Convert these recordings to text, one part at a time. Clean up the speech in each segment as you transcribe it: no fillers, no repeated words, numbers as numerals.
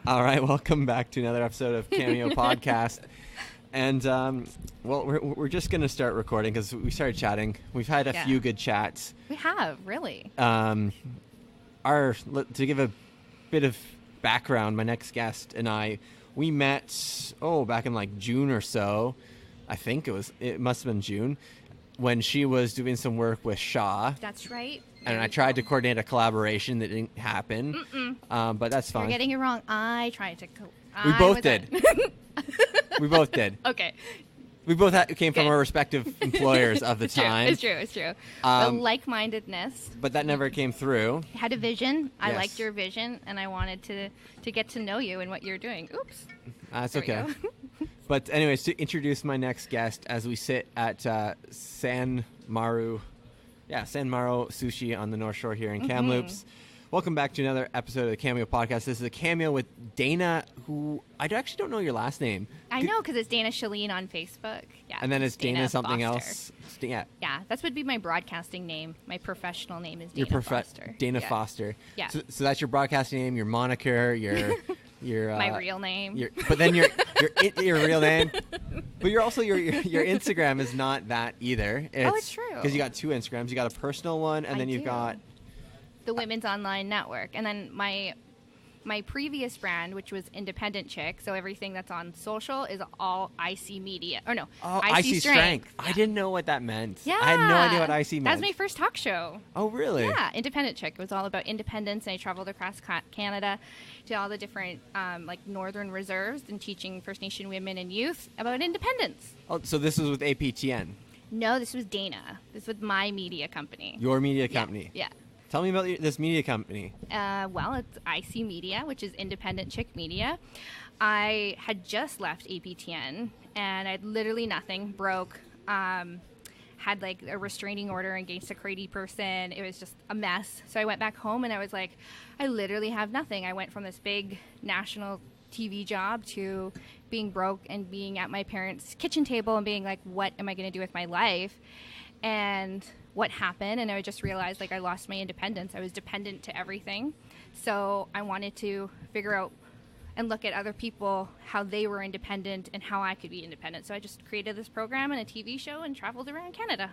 All right, welcome back to another episode of Cameo Podcast. And, well, we're just going to start recording because we started chatting. We've had a few good chats. We have, really. To give a bit of background, my next guest and I, we met, back in like June or so. I think it must have been June, when she was doing some work with Shaw. That's right. And I tried to coordinate a collaboration that didn't happen. But that's fine. You're getting it wrong. I tried to. We both did. We both did. Okay. We both came from our respective employers of the time. It's true. The like-mindedness. But that never came through. You had a vision. I Yes. liked your vision, and I wanted to get to know you and what you're doing. Oops. That's There we okay. go. But anyways, to introduce my next guest, as we sit at San Maru Sushi on the North Shore here in Kamloops. Welcome back to another episode of the Cameo Podcast. This is a cameo with Dana, who I actually don't know your last name. I know, because it's Dana Shalene on Facebook. Yeah. And then it's Dana something Foster. else. Yeah. Yeah, that would be my broadcasting name. My professional name is Dana Foster. Dana Yeah. Foster. Yeah. So that's your broadcasting name, your moniker, your My real name. But then your real name. But you're also your Instagram is not that either. It's true. Because you got two Instagrams. You got a personal one, and then you've got the Women's Online Network, and then my previous brand, which was Independent Chick. So everything that's on social is all IC Media. Or no, IC Strength. I didn't know what that meant. Yeah. I had no idea what IC meant. That was my first talk show. Oh, really? Yeah, Independent Chick. It was all about independence, and I traveled across Canada to all the different northern reserves and teaching First Nation women and youth about independence. Oh, so this was with APTN. No, this was Dana. This was my media company. Your media company. Yeah. Tell me about this media company. Well, it's IC Media, which is Independent Chick Media. I had just left APTN, and I had literally nothing. Broke. Had like a restraining order against a crazy person. It was just a mess. So I went back home, and I was like, I literally have nothing. I went from this big national TV job to being broke and being at my parents' kitchen table and being like, what am I going to do with my life? And what happened, and I just realized I lost my independence. I was dependent to everything. So I wanted to figure out and look at other people, how they were independent and how I could be independent. So I just created this program and a TV show and traveled around Canada.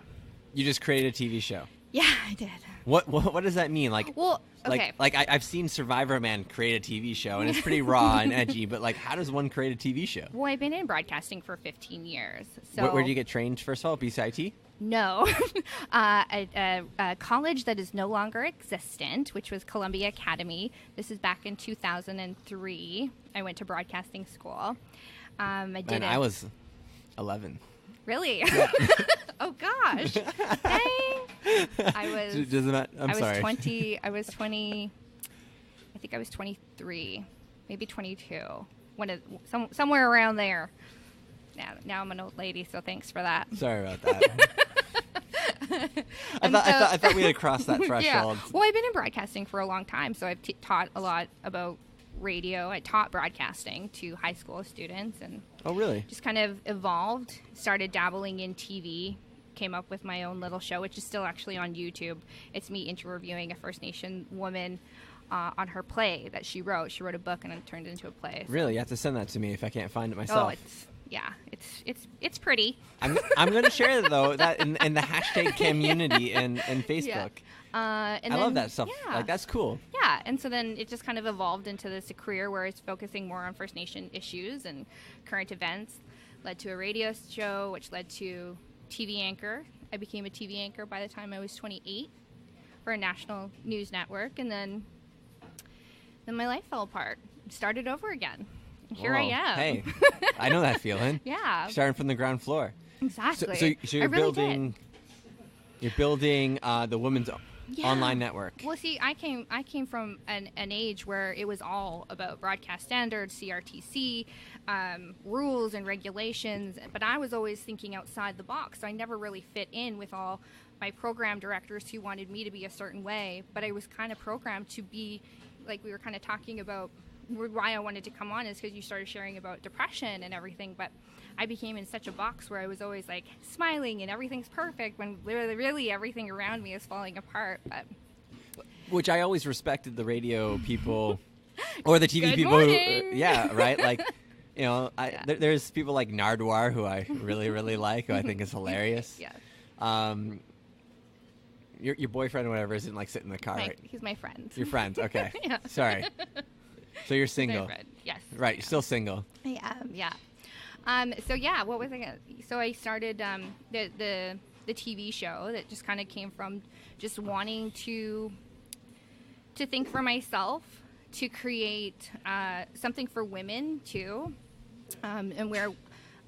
You just created a TV show. Yeah, I did. What does that mean? Okay. I've seen Survivor Man create a TV show, and it's pretty raw and edgy. But how does one create a TV show? Well, I've been in broadcasting for 15 years. So Where did you get trained? First of all, BCIT. No. A college that is no longer existent, which was Columbia Academy. This is back in 2003. I went to broadcasting school. I was 11. Really? Yeah. Oh, gosh. Dang. I'm sorry. 20. I was 20. I think I was 23. Maybe 22. Somewhere around there. Now I'm an old lady, so thanks for that. Sorry about that. I thought we had crossed that threshold. Yeah. Well, I've been in broadcasting for a long time, so I've taught a lot about radio. I taught broadcasting to high school students, and oh, really? Just kind of evolved. Started dabbling in TV. Came up with my own little show, which is still actually on YouTube. It's me interviewing a First Nation woman on her play that she wrote. She wrote a book and it turned into a play. So. Really? You have to send that to me if I can't find it myself. It's pretty. I'm going to share it, though, that in the hashtag community and Facebook. Yeah. I love that stuff. Yeah. That's cool. Yeah, and so then it just kind of evolved into this career where it's focusing more on First Nation issues and current events. Led to a radio show, which led to TV anchor. I became a TV anchor by the time I was 28 for a national news network, and then my life fell apart. Started over again. Here I am. Hey, I know that feeling. Yeah. Starting from the ground floor. Exactly. So you're building. You're building the Women's Online Network. Well, see, I came from an age where it was all about broadcast standards, CRTC, rules and regulations, but I was always thinking outside the box. So I never really fit in with all my program directors who wanted me to be a certain way, but I was kind of programmed to be, like we were kind of talking about, why I wanted to come on is because you started sharing about depression and everything, but I became in such a box where I was always like smiling and everything's perfect when really everything around me is falling apart. But which I always respected the radio people Or the TV Good people morning. who, yeah, right? Like, you know, there's people like Nardwar who I really, really like, who I think is hilarious. Yeah. Your boyfriend or whatever isn't like sitting in the car, right? He's my friend. Your friend, okay. Yeah. Sorry. So you're He's single. my friend. Yes. Right, you're still single. I am, yeah. So yeah, what was I gonna? So I started the TV show that just kind of came from just wanting to think for myself, to create something for women too, and where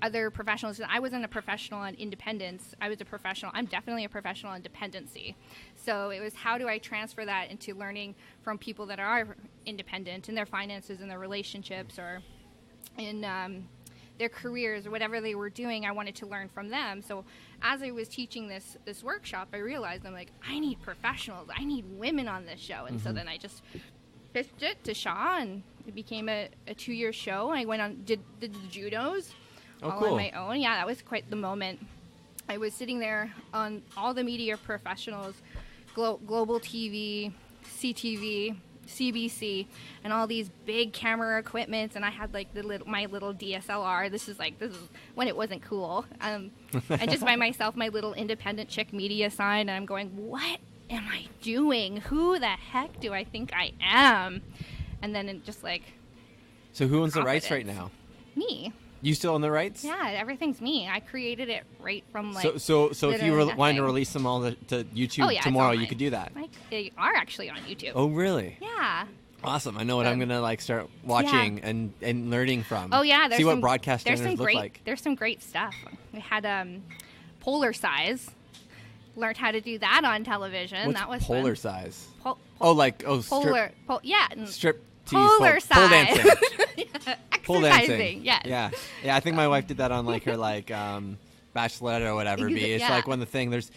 other professionals. I wasn't a professional on independence. I was a professional. I'm definitely a professional on dependency. So it was, how do I transfer that into learning from people that are independent in their finances, in their relationships, or in their careers, or whatever they were doing. I wanted to learn from them. So as I was teaching this workshop, I realized, I'm like, I need professionals. I need women on this show. And so then I just pitched it to Shaw, and it became a 2-year show. I went on, did the judos. Oh, all cool. on my own. Yeah, that was quite the moment. I was sitting there on all the media professionals, Global TV, CTV, CBC, and all these big camera equipments, and I had like my little DSLR. This is when it wasn't cool. And just by myself, my little independent chick media sign, and I'm going, what am I doing? Who the heck do I think I am? And then it just like, so who owns the rights confidence. right now? Me. You still own the rights? Yeah, everything's me. I created it right from like. So if you literally wanted to nothing. release them all to YouTube Oh, yeah, it's tomorrow, you online. could do that. Like, they are actually on YouTube. Oh, really? Yeah. Awesome. I know what I'm gonna like start watching and learning from. Oh yeah. See what broadcast standards look like. There's some great stuff. We had Polar Size. Learned how to do that on television. What's that was Polar fun. Size? Pol- Strip yeah. strip tease, Polar pole Size. dancing. Yeah, Pole exercising. dancing. Yes. Yeah. I think my wife did that on like her Bachelorette or whatever. It's Yeah. like one of the things.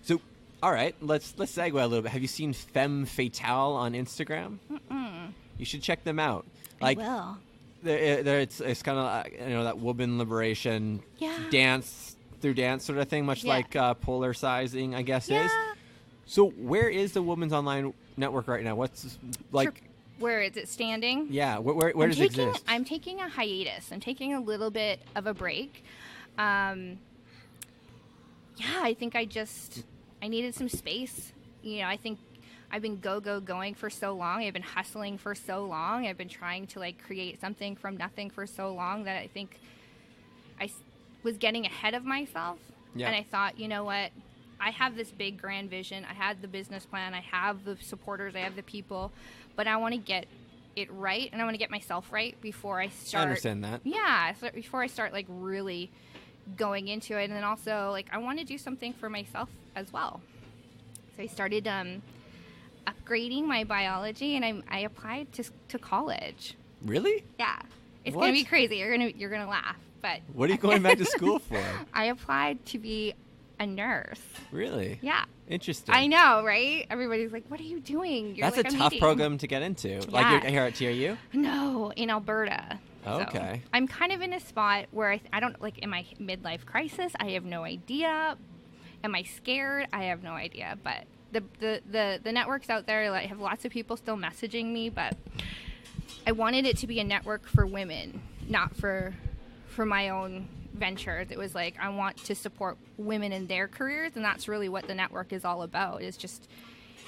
So, all right, let's segue a little bit. Have you seen Femme Fatale on Instagram? You should check them out. Like, I will. It's kind of that woman liberation dance sort of thing, much like polar sizing, I guess is. So where is the Women's Online Network right now? What's like? Where is it standing? Yeah, where does it exist? I'm taking a hiatus. I'm taking a little bit of a break. I think I needed some space. I think I've been going for so long. I've been hustling for so long. I've been trying to like create something from nothing for so long that I think I was getting ahead of myself. Yeah. And I thought, you know what? I have this big grand vision. I had the business plan. I have the supporters. I have the people. But I want to get it right, and I want to get myself right before I start. I understand that. Yeah, so before I start like really going into it. And then also like I want to do something for myself as well. So I started upgrading my biology, and I applied to college. Really? Yeah. It's What? going to be crazy. You're gonna laugh, but What are you going back to school for? I applied to be a nurse. Really? Yeah. Interesting. I know, right? Everybody's like, "What are you doing?" That's like, a "I'm tough eating." program to get into. Like you're here at TRU? No, in Alberta. Oh, So, okay. I'm kind of in a spot where I don't like in my midlife crisis. I have no idea. Am I scared? I have no idea. But the networks out there, like, have lots of people still messaging me. But I wanted it to be a network for women, not for my own ventures. It was like I want to support women in their careers, and that's really what the network is all about. Is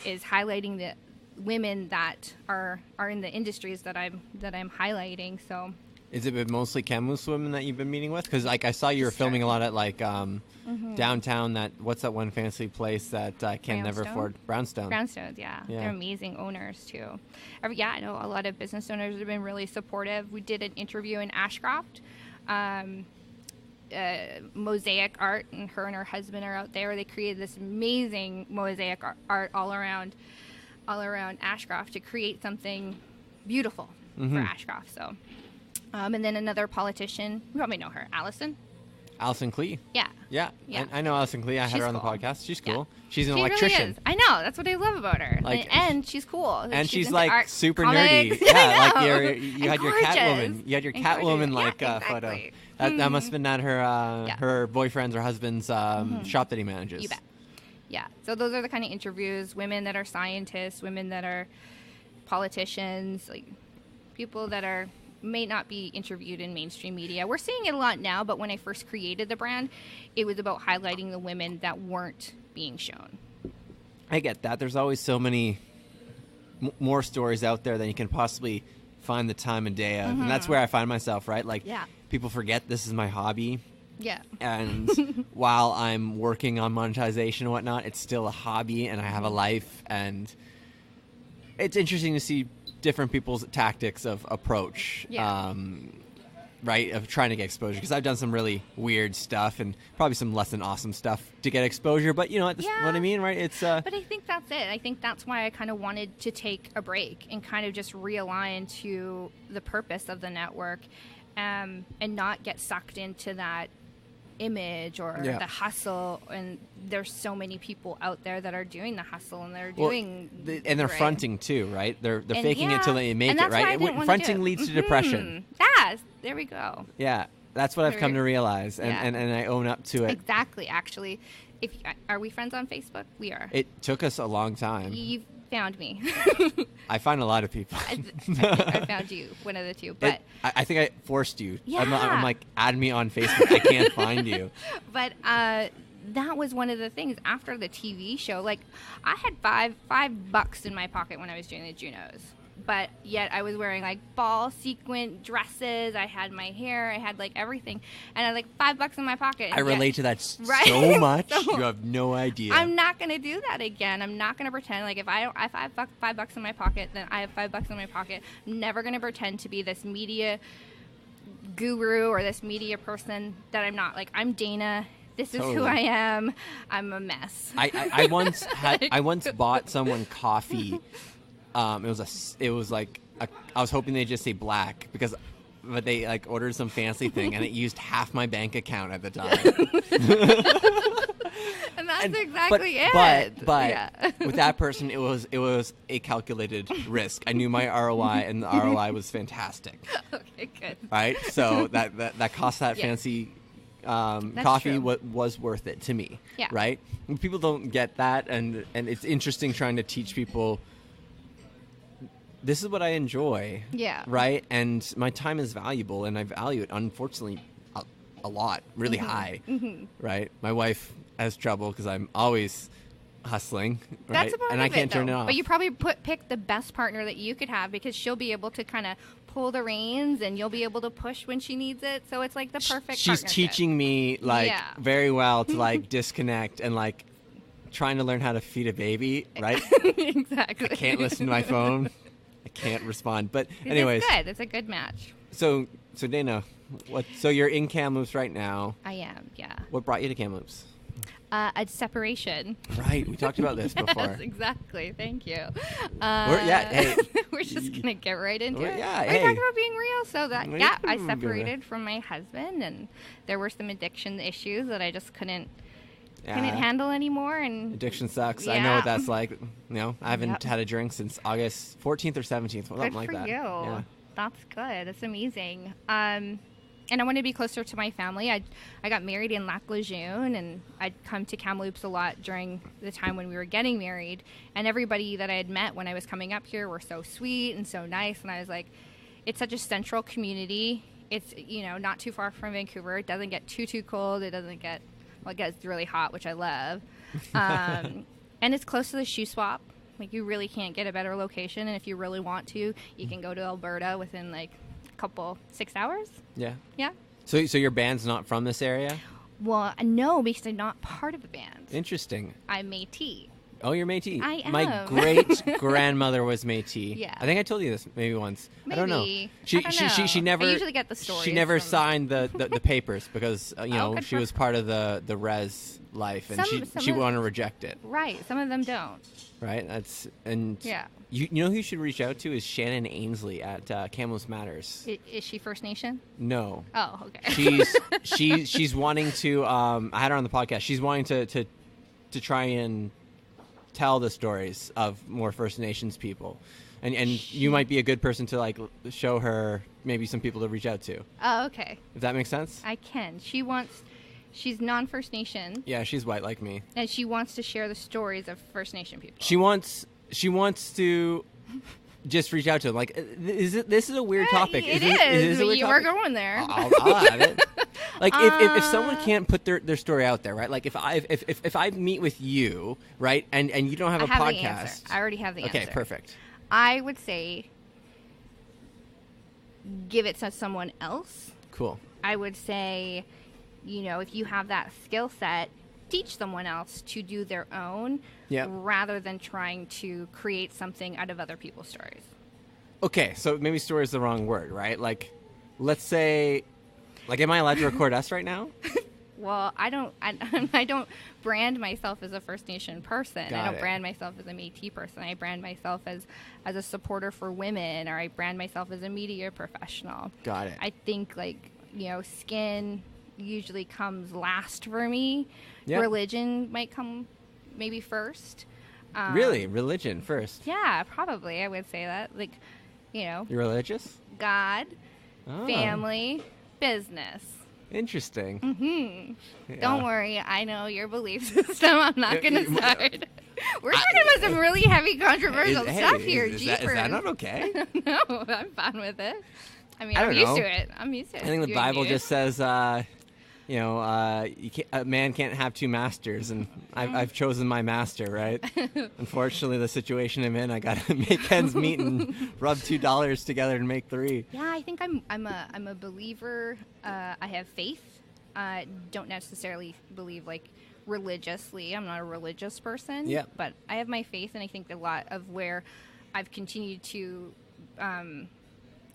highlighting the women that are in the industries that I'm highlighting. So Is it been mostly Kamloops women that you've been meeting with? Because like I saw you were filming a lot at like downtown. What's that one fancy place that I can never afford? Brownstone. Brownstones, yeah. They're amazing owners too. I know a lot of business owners have been really supportive. We did an interview in Ashcroft. Mosaic art, and her husband are out there. They created this amazing mosaic art all around Ashcroft to create something beautiful for Ashcroft. So, and then another politician, you probably know her, Allison Klee. Yeah. I know Allison Klee. I had her on the cool. podcast. She's cool. Yeah. She's an She electrician. really is. I know. That's what I love about her. And she's cool. And she's into like art, super comics. nerdy. Yeah, I like know. you had your gorgeous. Catwoman. You had your And Catwoman gorgeous. like Yeah, photo. exactly. That must have been at her boyfriend's or husband's shop that he manages. You bet. Yeah. So those are the kind of interviews: women that are scientists, women that are politicians, like people that may not be interviewed in mainstream media. We're seeing it a lot now, but when I first created the brand, it was about highlighting the women that weren't being shown. I get that. There's always so many more stories out there than you can possibly find the time and day of. And that's where I find myself, right? Like, people forget this is my hobby. Yeah. And while I'm working on monetization and whatnot, it's still a hobby and I have a life. And it's interesting to see different people's tactics of approach, right, of trying to get exposure. Because I've done some really weird stuff and probably some less than awesome stuff to get exposure. But you know what I mean, right? It's But I think that's it. I think that's why I kind of wanted to take a break and kind of just realign to the purpose of the network, and not get sucked into that image or the hustle. And there's so many people out there that are doing the hustle and they're they're fronting too, right? They're faking it till they make it, right? Fronting leads to depression. Yes, there we go. Yeah, that's what I've come to realize, and I own up to it. Exactly. Actually, are we friends on Facebook? We are. It took us a long time. You found me. I find a lot of people. I think I found you, one of the two. But I think I forced you. Yeah. I'm like, add me on Facebook. I can't find you. But that was one of the things after the TV show. Like, I had $5 in my pocket when I was doing the Junos. But yet I was wearing like ball sequin dresses. I had my hair. I had like everything. And I had like $5 in my pocket. I relate to that so much. You have no idea. I'm not going to do that again. I'm not going to pretend like if I have $5 in my pocket, then I have $5 in my pocket. I'm never going to pretend to be this media guru or this media person that I'm not. Like, I'm Dana. This is who I am. I'm a mess. I once bought someone coffee. I was hoping they'd just say black but they like ordered some fancy thing and it used half my bank account at the time. And that's exactly it. But with that person, it was a calculated risk. I knew my ROI and the ROI was fantastic. Okay, good. Right? So that cost that fancy coffee was worth it to me. Yeah. Right? And people don't get that, and it's interesting trying to teach people this is what I enjoy. Yeah. Right? And my time is valuable, and I value it, unfortunately, a lot, really high. Mm-hmm. Right? My wife has trouble because I'm always hustling. Right? That's a part and of I can't it, turn it though. off. But you probably pick the best partner that you could have because she'll be able to kind of pull the reins and you'll be able to push when she needs it. So it's like the perfect She's partnership. teaching me very well to like disconnect and like trying to learn how to feed a baby, right? Exactly. I can't listen to my phone. I can't respond. But anyways. It's good. It's a good match. So Dana, so you're in Kamloops right now. I am, yeah. What brought you to Kamloops? A separation. Right. We talked about this before. Yes, exactly. Thank you. We're just going to get right into it. Yeah, We're talking about being real. So I separated from my husband, and there were some addiction issues that I just couldn't handle anymore. And addiction sucks. I know what that's like. You know, I haven't had a drink since August 14th or 17th. Something like that. Good for you. Yeah. That's good. That's amazing. And I wanted to be closer to my family. I got married in Lac Lejeune, and I'd come to Kamloops a lot during the time when we were getting married. And everybody that I had met when I was coming up here were so sweet and so nice. And I was like, it's such a central community. It's, not too far from Vancouver. It doesn't get too cold. It doesn't get, it gets really hot, which I love. And it's close to the shoe swap. Like, you really can't get a better location. And if you really want to, you can go to Alberta within, 6 hours. Yeah. Yeah. So your band's not from this area? Well, no, because I'm not part of the band. Interesting. I'm Métis. Oh, you're Métis. I am. My great-grandmother was Métis. Yeah. I think I told you this maybe once. Maybe. I don't know. She never. I usually get the stories. She never signed the papers because she was part of the res life, and she wanted to reject it. Right. Some of them don't. Right. Yeah. You know who you should reach out to is Shannon Ainsley at Kamloops Matters. Is she First Nation? No. Oh, okay. She's wanting to. I had her on the podcast. She's wanting to try and tell the stories of more First Nations people, and you might be a good person to show her maybe some people to reach out to. Oh, okay. If that makes sense. I can. She's non-First Nation. Yeah, she's white like me. And she wants to share the stories of First Nation people. She wants to just reach out to them. Like, this is a weird topic. It is is. a weird You topic? were going there. I'll have it. Like, if someone can't put their story out there, right? Like, if I meet with you, right, and you don't have a the podcast. answer. I already have the answer. Okay, perfect. I would say give it to someone else. Cool. I would say, if you have that skill set, teach someone else to do their own rather than trying to create something out of other people's stories. Okay, so maybe story is the wrong word, right? Like, let's say, like, am I allowed to record us right now? Well, I don't brand myself as a First Nation person. I don't brand myself as a Métis person. I brand myself as a supporter for women, or I brand myself as a media professional. Got it. I think, skin usually comes last for me. Yep. Religion might come maybe first. Really? Religion first? Yeah, probably. I would say that. You're religious? God, Oh. family, business. Interesting. Mm-hmm. Yeah. Don't worry. I know your belief system. I'm not going to start. We're talking about some really heavy, controversial stuff here. Is that not okay? No, I'm fine with it. I mean, I'm used to it. I'm used to it. I think the Bible just says, a man can't have two masters, and I've chosen my master, right? Unfortunately, the situation I'm in, I got to make ends meet and rub $2 together to make $3. Yeah, I think I'm a believer. I have faith. Don't necessarily believe religiously. I'm not a religious person. Yeah. But I have my faith, and I think a lot of where I've continued to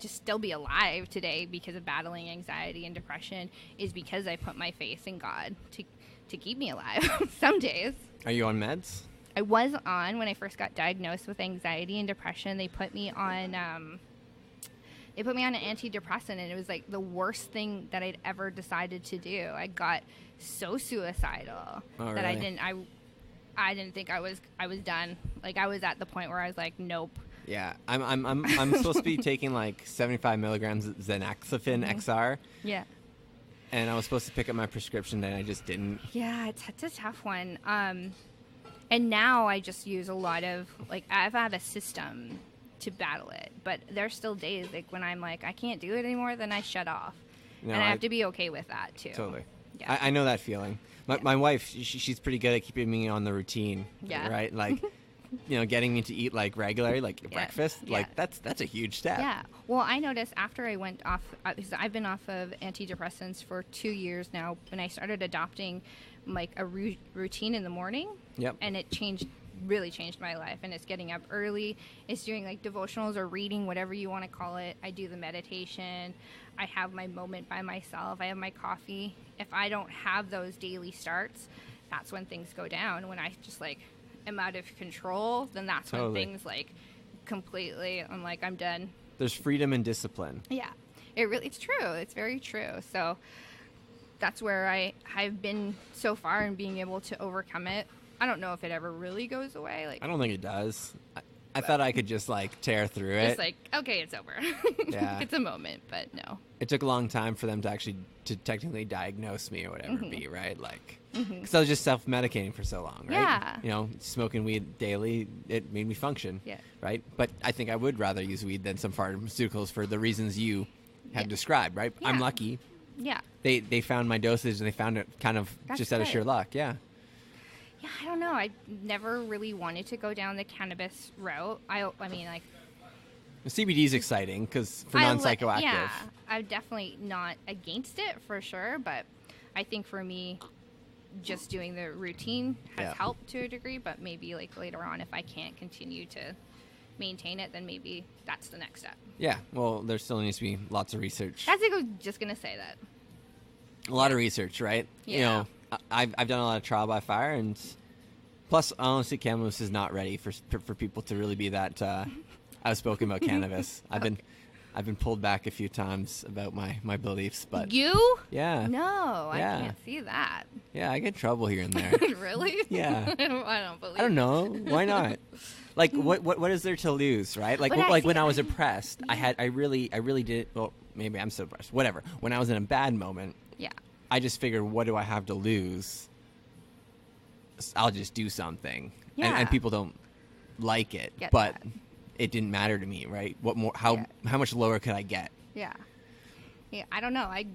just still be alive today because of battling anxiety and depression is because I put my faith in God to keep me alive some days. Are you on meds? I was on when I first got diagnosed with anxiety and depression. They put me on an antidepressant, and it was the worst thing that I'd ever decided to do. I got so suicidal that really? I didn't think I was done. I was at the point where I was nope. Yeah, I'm supposed to be taking 75 milligrams of Xanaxafin XR. Yeah. And I was supposed to pick up my prescription, and I just didn't. Yeah, it's a tough one. And now I just use a lot of I have a system to battle it, but there's still days when I'm I can't do it anymore, then I shut off, and I have to be okay with that too. Totally. Yeah. I know that feeling. My wife, she's pretty good at keeping me on the routine. Yeah. Right. Getting me to eat regularly, breakfast. Yeah. That's a huge step. Yeah. Well, I noticed after I went off, because I've been off of antidepressants for 2 years now, and I started adopting a routine in the morning. Yep. And it really changed my life. And it's getting up early. It's doing devotionals or reading, whatever you want to call it. I do the meditation. I have my moment by myself. I have my coffee. If I don't have those daily starts, that's when things go down. When I just am out of control, then that's when things completely, I'm done. There's freedom and discipline. Yeah, it's true. It's very true. So that's where I've been so far in being able to overcome it. I don't know if it ever really goes away. I don't think it does. I thought I could just tear through it. Just okay, it's over. Yeah. It's a moment, but no. It took a long time for them to technically diagnose me or whatever it be, right? Because I was just self-medicating for so long, right? Yeah. Smoking weed daily, it made me function. Yeah. Right? But I think I would rather use weed than some pharmaceuticals for the reasons you have described, right? Yeah. I'm lucky. Yeah. They found my dosage, and they found it kind of just out of sheer luck. Yeah. Yeah, I don't know. I never really wanted to go down the cannabis route. I mean, CBD is exciting because for non-psychoactive. Yeah, I'm definitely not against it for sure, but I think for me, just doing the routine has helped to a degree. But maybe later on, if I can't continue to maintain it, then maybe that's the next step. Yeah. Well, there still needs to be lots of research. I was just gonna say that. A lot of research, right? Yeah. I've done a lot of trial by fire, and plus, honestly, cannabis is not ready for people to really be that outspoken about cannabis. I've been pulled back a few times about my beliefs, but you? Yeah. No, yeah. I can't see that. Yeah, I get trouble here and there. Really? Yeah. I don't believe. I don't know. Why not? What is there to lose, right? When I was oppressed, I really did. Well, maybe I'm so oppressed. Whatever. When I was in a bad moment. Yeah. I just figured, what do I have to lose? I'll just do something. Yeah. And people don't like it. Get but that. it didn't matter to me, right? What more? How much lower could I get? Yeah. Yeah, I don't know. I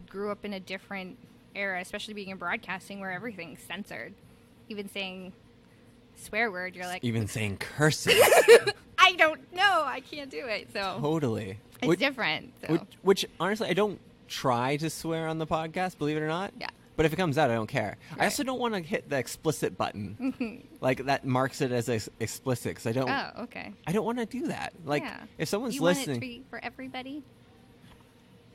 grew up in a different era, especially being in broadcasting, where everything's censored. Even saying swear word, you're like... Even saying curses. I don't know. I can't do it. So Totally. It's different. So. Which, honestly, I don't try to swear on the podcast, believe it or not. Yeah. But if it comes out, I don't care. Right. I also don't want to hit the explicit button. Like, that marks it as explicit, because I don't... Oh, okay. I don't want to do that. Like, if someone's you listening... want it to be for everybody?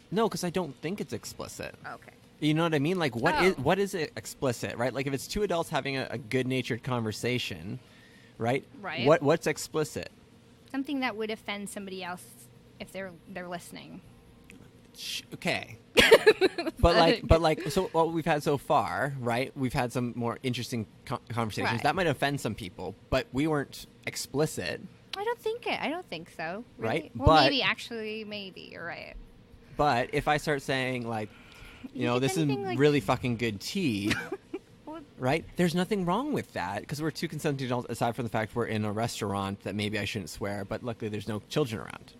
No, because I don't think it's explicit. Okay. You know what I mean? Like, what is it explicit, right? Like, if it's two adults having a good-natured conversation, right? Right. What's explicit? Something that would offend somebody else if they're listening. Okay. but like, so what we've had so far, right? We've had some more interesting conversations. Right. That might offend some people, but we weren't explicit. I don't think so. Really? Right? Well, But- maybe you're right. But if I start saying, like, this is really fucking good tea, right? There's nothing wrong with that, because we're two consenting adults, aside from the fact we're in a restaurant that maybe I shouldn't swear, but luckily there's no children around.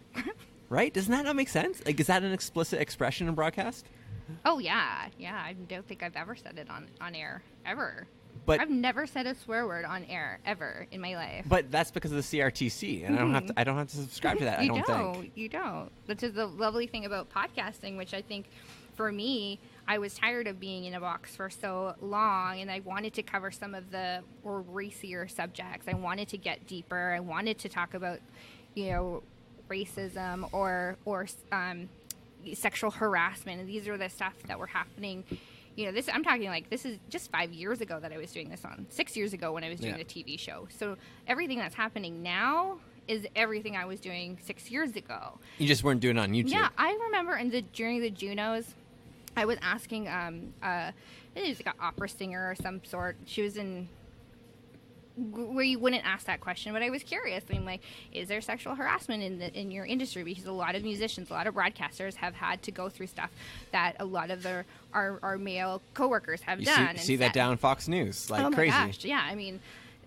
Right? Doesn't that not make sense? Like, is that an explicit expression in broadcast? Oh, yeah. Yeah, I don't think I've ever said it on air, ever. But I've never said a swear word on air, ever, in my life. But that's because of the CRTC, and I don't have to subscribe to that, I don't think. You don't. Which is the lovely thing about podcasting, which I think, for me, I was tired of being in a box for so long, and I wanted to cover some of the more racier subjects. I wanted to get deeper. I wanted to talk about, racism or sexual harassment, and these are the stuff that were happening. I'm talking like this is just 5 years ago that I was doing this on. 6 years ago when I was doing the TV show. So everything that's happening now is everything I was doing 6 years ago. You just weren't doing it on YouTube. Yeah, I remember during the Junos, I was asking, it was like an opera singer or some sort. She was in where you wouldn't ask that question, but I was curious. I'm like, is there sexual harassment in your industry? Because a lot of musicians, a lot of broadcasters have had to go through stuff that a lot of our male coworkers have done. You see that down on Fox News, like crazy. Oh my gosh, yeah. I mean,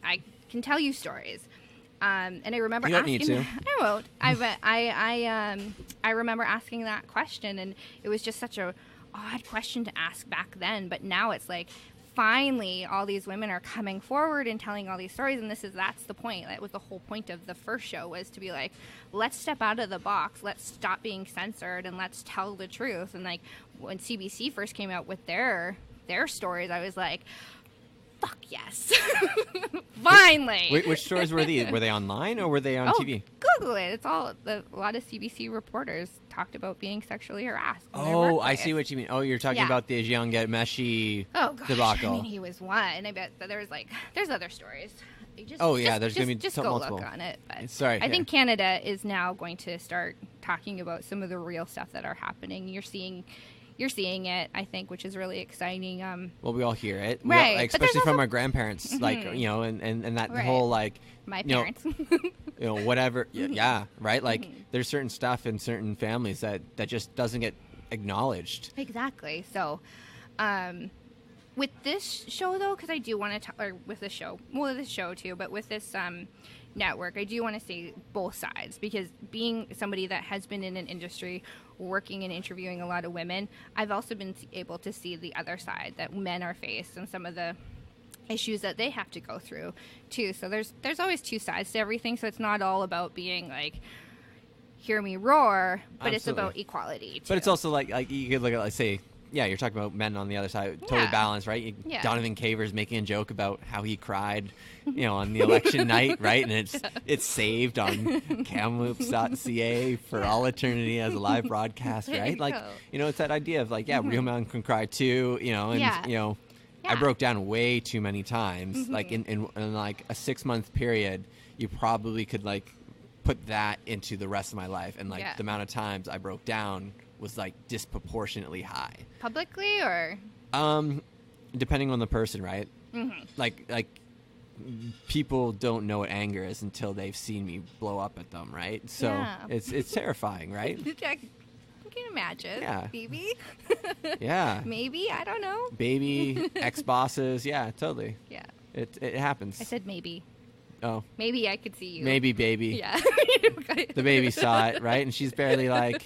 I can tell you stories. And I remember you don't asking. need to. I won't. I remember asking that question, and it was just such a odd question to ask back then. But now it's like, finally, all these women are coming forward and telling all these stories, and that's the point. That was the whole point of the first show, was to be like, let's step out of the box, let's stop being censored, and let's tell the truth. And like when CBC first came out with their stories, I was like, fuck yes. Finally. Wait, which stories were these? Were they online or were they on TV? Google it. It's a lot of CBC reporters talked about being sexually harassed. Oh, I see what you mean. Oh, you're talking about the young Meshi debacle. I mean, he was one. I bet there's other stories. There's going to be just multiple. Look on it. But Sorry. I think Canada is now going to start talking about some of the real stuff that are happening. You're seeing it, I think, which is really exciting. Well, we all hear it, right? Especially from our grandparents, and that whole my parents, whatever, yeah, right. Like there's certain stuff in certain families that just doesn't get acknowledged. Exactly. So, with this show though, because I do want to, or with this show too, but with this network, I do want to say both sides, because being somebody that has been in an industry working and interviewing a lot of women, I've also been able to see the other side that men are faced and some of the issues that they have to go through too. So there's always two sides to everything. So it's not all about being like, hear me roar, but It's about equality too. But it's also like you could look at, like, say, yeah, you're talking about men on the other side, totally balanced, right? Donovan Caver's making a joke about how he cried, on the election night, right? And it's saved on kameo.ca for all eternity as a live broadcast, right? Like, it's that idea of like, real men can cry too, I broke down way too many times. Like in like a 6-month period, you probably could like put that into the rest of my life, and like the amount of times I broke down was like disproportionately high. Publicly or? Depending on the person, right? Like people don't know what anger is until they've seen me blow up at them, right? So it's terrifying, right? I can imagine. Yeah. Maybe. Yeah. Maybe, I don't know. Baby, ex-bosses, yeah, totally. Yeah. It happens. I said maybe. Oh. Maybe I could see you. Maybe baby. Yeah. The baby saw it, right? And she's barely like,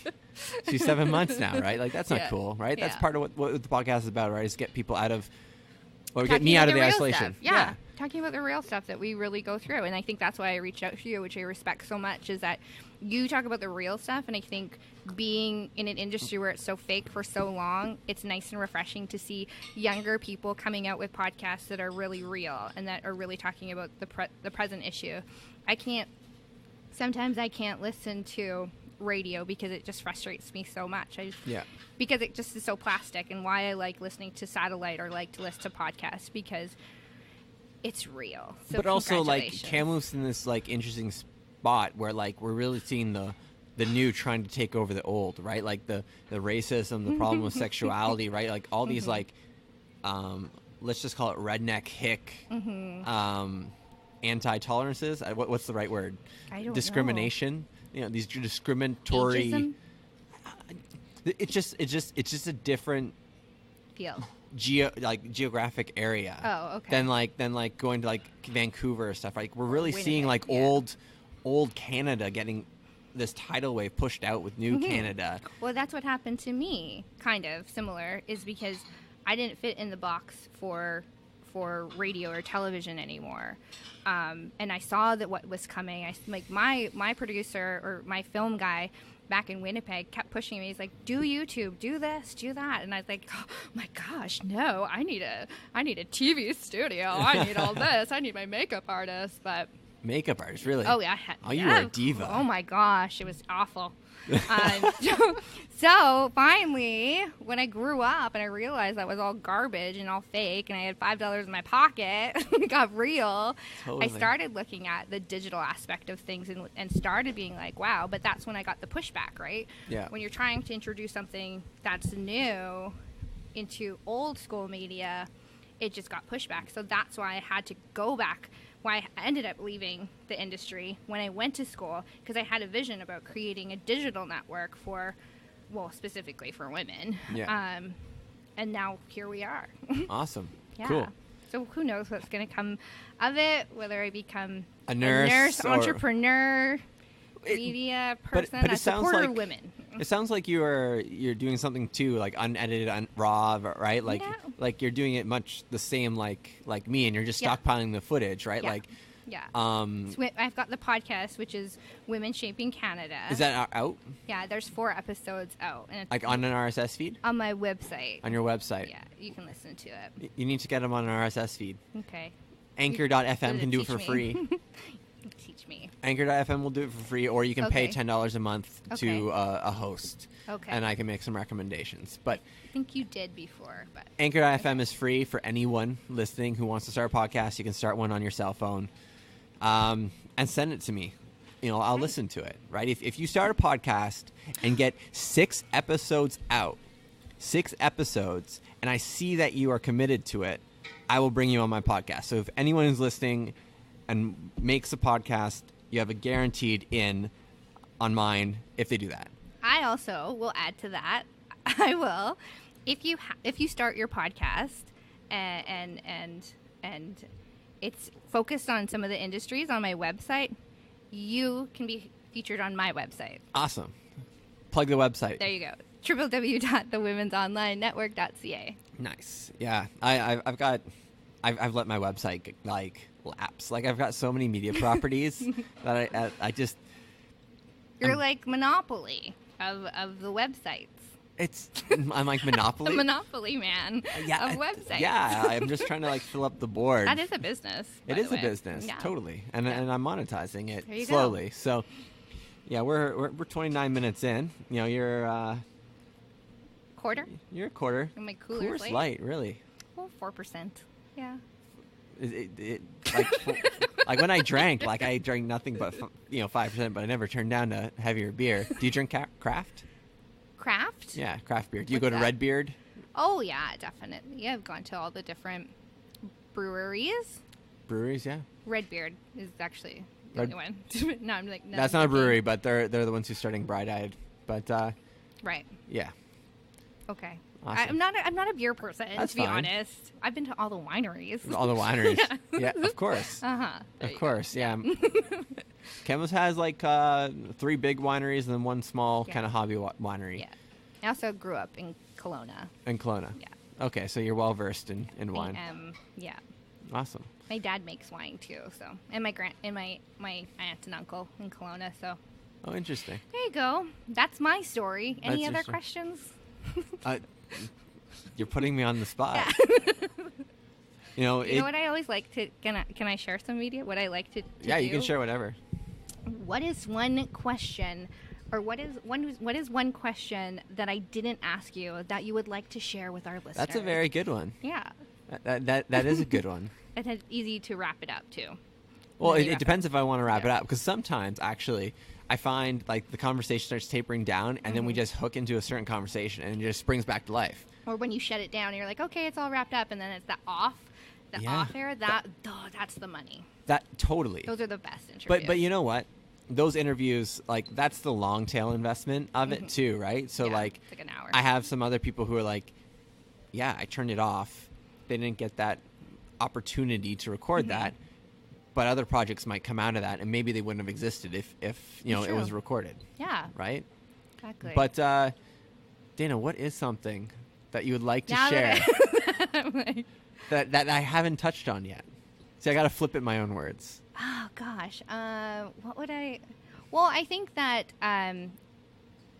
she's 7 months now, right? Like, that's not cool, right? Yeah. That's part of what the podcast is about, right? Is get people out of, or Talking get me out of the real isolation. Stuff. Yeah. Talking about the real stuff that we really go through. And I think that's why I reached out to you, which I respect so much, is that you talk about the real stuff. And I think being in an industry where it's so fake for so long, it's nice and refreshing to see younger people coming out with podcasts that are really real and that are really talking about the present issue. Sometimes I can't listen to radio because it just frustrates me so much. Because it just is so plastic, and why I like listening to satellite or like to listen to podcasts, because it's real. So but also, like, Kamloops in this, like, interesting spot where, like, we're really seeing the new trying to take over the old, right? Like, the racism, the problem with sexuality, right? Like, all these, like, let's just call it redneck hick, anti-tolerances. What's the right word? I don't Discrimination. You know, these discriminatory. Ageism? It's just a different feel. Geographic area. Oh, okay. Than like going to like Vancouver or stuff. Like, we're really Winnipeg, seeing like old Canada getting this tidal wave pushed out with new Canada. Well, that's what happened to me, kind of similar, is because I didn't fit in the box for radio or television anymore. And I saw that what was coming. My producer or my film guy back in Winnipeg kept pushing me. He's like, do YouTube, do this, do that. And I was like, oh my gosh, no, I need a TV studio. I need all this. I need my makeup artist. But makeup artist, really? Oh yeah. You were a diva. Oh my gosh, it was awful. So finally, when I grew up and I realized that was all garbage and all fake, and I had $5 in my pocket, it got real. Totally. I started looking at the digital aspect of things and started being like, wow. But that's when I got the pushback, right? Yeah. When you're trying to introduce something that's new into old school media, it just got pushback. So that's why I had to go back. Why I ended up leaving the industry when I went to school, because I had a vision about creating a digital network specifically for women. Yeah. And now here we are. Awesome. Yeah. Cool. So who knows what's going to come of it, whether I become a nurse entrepreneur, media person, but a supporter of women. It sounds like you're doing something too, like unedited, raw, right? Like like you're doing it much the same like me, and you're just stockpiling the footage, right? Yeah. Like, I've got the podcast, which is Women Shaping Canada. Is that out? Yeah, there's 4 episodes out, and it's like on an RSS feed? On my website. On your website? Yeah, you can listen to it. You need to get them on an RSS feed. Okay. Anchor.fm can do it for free. Teach me. Anchor.fm will do it for free, or you can pay $10 a month to a host. Okay. And I can make some recommendations. But I think you did before. But Anchor.fm is free for anyone listening who wants to start a podcast. You can start one on your cell phone, and send it to me. I'll listen to it. Right? If you start a podcast and get 6 episodes out, 6 episodes, and I see that you are committed to it, I will bring you on my podcast. So if anyone is listening and makes a podcast, you have a guaranteed in on mine if they do that. I also will add to that. I will, if you start your podcast and it's focused on some of the industries on my website, you can be featured on my website. Awesome. Plug the website. There you go. www.thewomensonlinenetwork.ca. Nice. Yeah, I've let my website like lapse. Like, I've got so many media properties that I just. You're like Monopoly of the websites. I'm like Monopoly. The Monopoly man of websites. Yeah, I'm just trying to like fill up the board. That is a business. It is a business, yeah. Totally, and I'm monetizing it there you slowly. Go. So, yeah, we're 29 minutes in. You're quarter. You're a quarter. And my cooler's Coors Light, really. Well, 4%. Yeah. Like when I drank, I drank nothing but 5%, but I never turned down a heavier beer. Do you drink craft? Craft? Yeah, craft beer. Do you go to that? Redbeard? Oh yeah, definitely. I've gone to all the different breweries. Breweries, yeah. Redbeard is actually the only one. No, I'm like. No, that's not a brewery, but they're the ones who's starting Bright Eyed. But right. Yeah. Okay. Awesome. I'm not a beer person, That's to be fine. honest. I've been to all the wineries. All the wineries. Yeah, of course. Uh-huh. Of course, yeah. Kamloops has like 3 big wineries and then 1 small kind of hobby winery. Yeah. I also grew up in Kelowna. In Kelowna. Yeah. Okay, so you're well versed in wine. Yeah. Awesome. My dad makes wine too, so and my aunt and uncle in Kelowna, so Oh, interesting. there you go. That's my story. Any That's other your story. questions? You're putting me on the spot. Yeah. You know, You know what I always like to can I share some media? What I like to yeah, do? you can share whatever. What is one question or what is one question that I didn't ask you that you would like to share with our listeners? That's a very good one. Yeah. That is a good one. It's easy to wrap it up too. Well, Maybe it wrap depends up. if I want to wrap it up, because sometimes actually I find like the conversation starts tapering down and then we just hook into a certain conversation and it just springs back to life. Or when you shut it down, you're like, okay, it's all wrapped up, and then it's the off air. That's the money. That totally. Those are the best interviews. But you know what? Those interviews, like, that's the long tail investment of it too, right? So Yeah, like, it's like an hour. I have some other people who are like, yeah, I turned it off. They didn't get that opportunity to record that, but other projects might come out of that, and maybe they wouldn't have existed if you know it True. was recorded, Yeah, right? exactly. But Dana, what is something that you would like to Now share that that I haven't touched on yet? See, I got to flip it in my own words. oh gosh, what would I? Well, I think that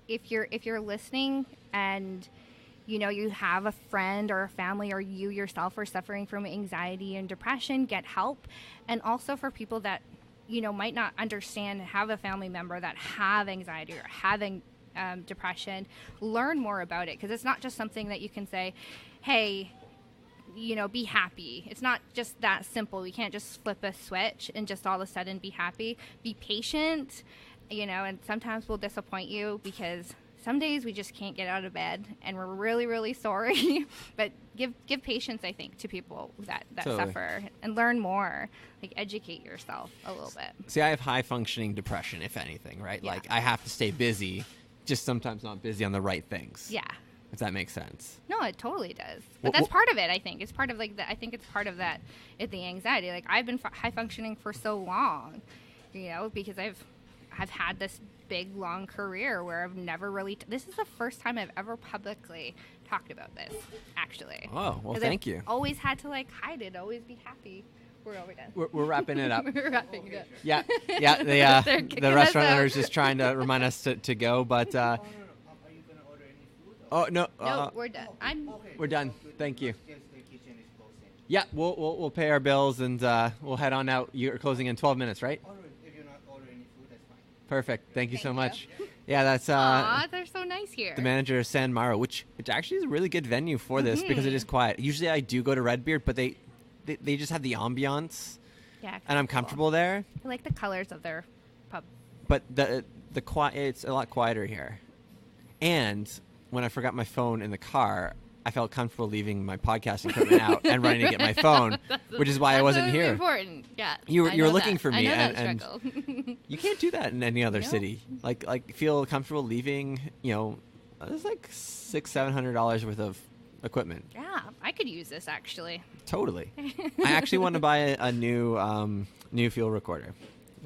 if you're listening and you know you have a friend or a family or you yourself are suffering from anxiety and depression, get help. And also for people that you know might not understand, have a family member that have anxiety or having depression, learn more about it, because it's not just something that you can say, hey, you know, be happy. It's not just that simple. We can't just flip a switch and just all of a sudden be happy. Be patient, you know, and sometimes we'll disappoint you because some days we just can't get out of bed and we're really, really sorry. But give patience, I think, to people that Totally. suffer, and learn more. Like, educate yourself a little bit. See, I have high functioning depression, if anything, right? Yeah. Like, I have to stay busy, just sometimes not busy on the right things. Yeah. If that makes sense. No, it totally does. Well, But that's part of it, I think. It's part of, like, I think it's part of that, the anxiety. Like, I've been high functioning for so long, you know, because I've had this big, long career where I've never really... this is the first time I've ever publicly talked about this, actually. Oh, well, 'Cause thank I've you. always had to, like, hide it, always be happy. We're over done. We're wrapping it up. We're wrapping it up. Yeah, They're the kicking us restaurant out. owner is just trying to remind us to go, but Are you gonna order any food? oh no, No, we're done. we're done. Thank you. Just the kitchen is closing. Yeah, we'll pay our bills and we'll head on out. You're closing in 12 minutes, right? Or if you're not ordering any food, that's fine. Perfect. Thank you so Thank much. you. Yeah, that's Aw, they're so nice here. the manager of San Maro, which actually is a really good venue for this because it is quiet. Usually I do go to Redbeard, but they just have the ambiance, Yeah, and I'm cool. comfortable there. I like the colors of their pub. But the quiet, it's a lot quieter here. And when I forgot my phone in the car, I felt comfortable leaving my podcasting equipment out and running to get my phone, which is why I wasn't That's here. Important. Yeah. You were I know looking that. for I me, know that and struggle. you can't do that in any other No. city. Like feel comfortable leaving. You know, it's like $600-700 worth of equipment. Yeah, I could use this actually. Totally. I actually want to buy a new field recorder.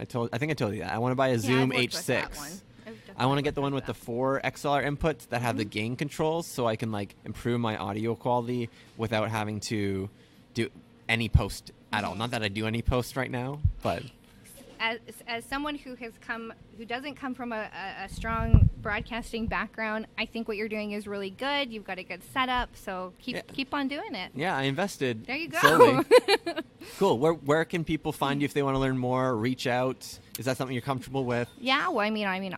I think I told you that. I want to buy a Zoom I've worked with that one. H6. I've I want to definitely get the one with worked the 4 XLR inputs that have the gain controls, so I can like improve my audio quality without having to do any post at all. Not that I do any post right now, but As someone who doesn't come from a strong broadcasting background, I think what you're doing is really good. You've got a good setup, so keep on doing it. yeah, I invested. There you go. Slowly. Cool. Where can people find you if they want to learn more? Reach out. Is that something you're comfortable with? Yeah, well, I mean,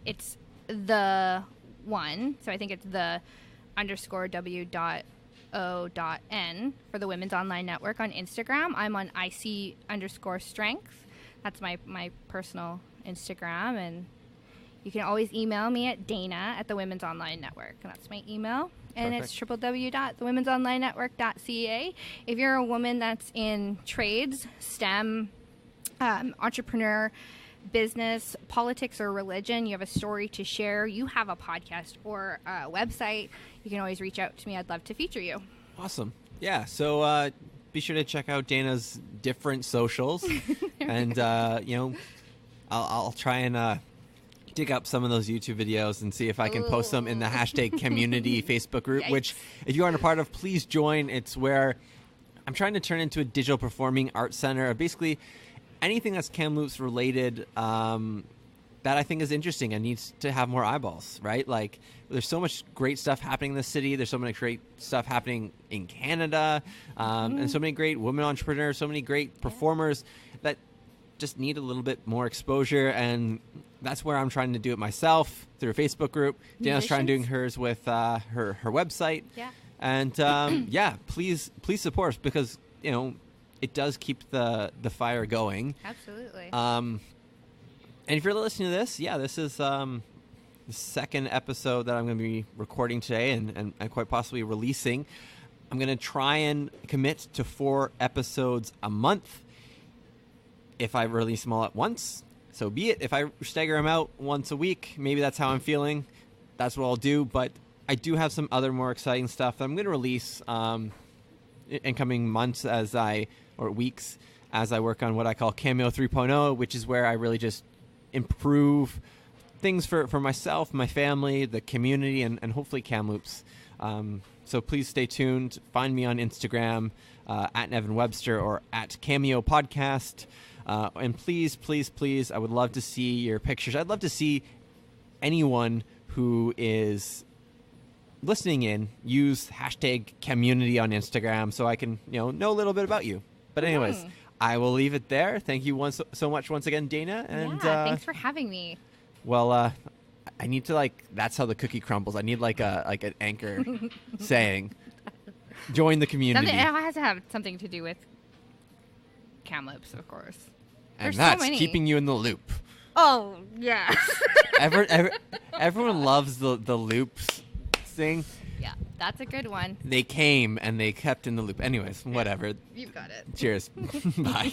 it's the one, so I think it's the _w.o.n for the Women's Online Network on Instagram. I'm on IC_strength. That's my personal Instagram, and you can always email me at Dana at the Women's Online Network, and that's my email. And it's www.thewomensonlinenetwork.ca. If you're a woman that's in trades, STEM, entrepreneur, business, politics, or religion, you have a story to share, you have a podcast or a website, you can always reach out to me. I'd love to feature you. Awesome. Yeah. So be sure to check out Dana's different socials, and I'll try and dig up some of those YouTube videos and see if I can post them in the hashtag community Facebook group, Yikes. which if you aren't a part of, please join. It's where I'm trying to turn into a digital performing arts center. Basically, anything that's Kamloops related that I think is interesting and needs to have more eyeballs, right? Like, there's so much great stuff happening in the city. There's so many great stuff happening in Canada, and so many great women entrepreneurs, so many great performers that just need a little bit more exposure. And that's where I'm trying to do it myself through a Facebook group. Dana's trying doing hers with her website. Yeah. And please support us, because it does keep the fire going. Absolutely. And if you're listening to this, this is the second episode that I'm going to be recording today and quite possibly releasing. I'm going to try and commit to 4 episodes a month. If I release them all at once, so be it. If I stagger them out once a week, maybe that's how I'm feeling. That's what I'll do. But I do have some other more exciting stuff that I'm going to release in coming months or weeks as I work on what I call Kameo 3.0, which is where I really just improve things for myself, my family, the community, and hopefully Kamloops. So please stay tuned. Find me on Instagram at Nevin Webster or at Kameo Podcast. And please, I would love to see your pictures. I'd love to see anyone who is listening in use hashtag community on Instagram so I can know a little bit about you. But anyways, I will leave it there. Thank you so much once again, Dana. And thanks for having me. Well, I need to that's how the cookie crumbles. I need an anchor saying, join the community. It has to have something to do with Kamloops, of course. And There's that's so many. keeping you in the loop. Oh, yeah. Everyone loves the loops thing. Yeah, that's a good one. They came and they kept in the loop. Anyways, whatever. You've got it. Cheers. Bye.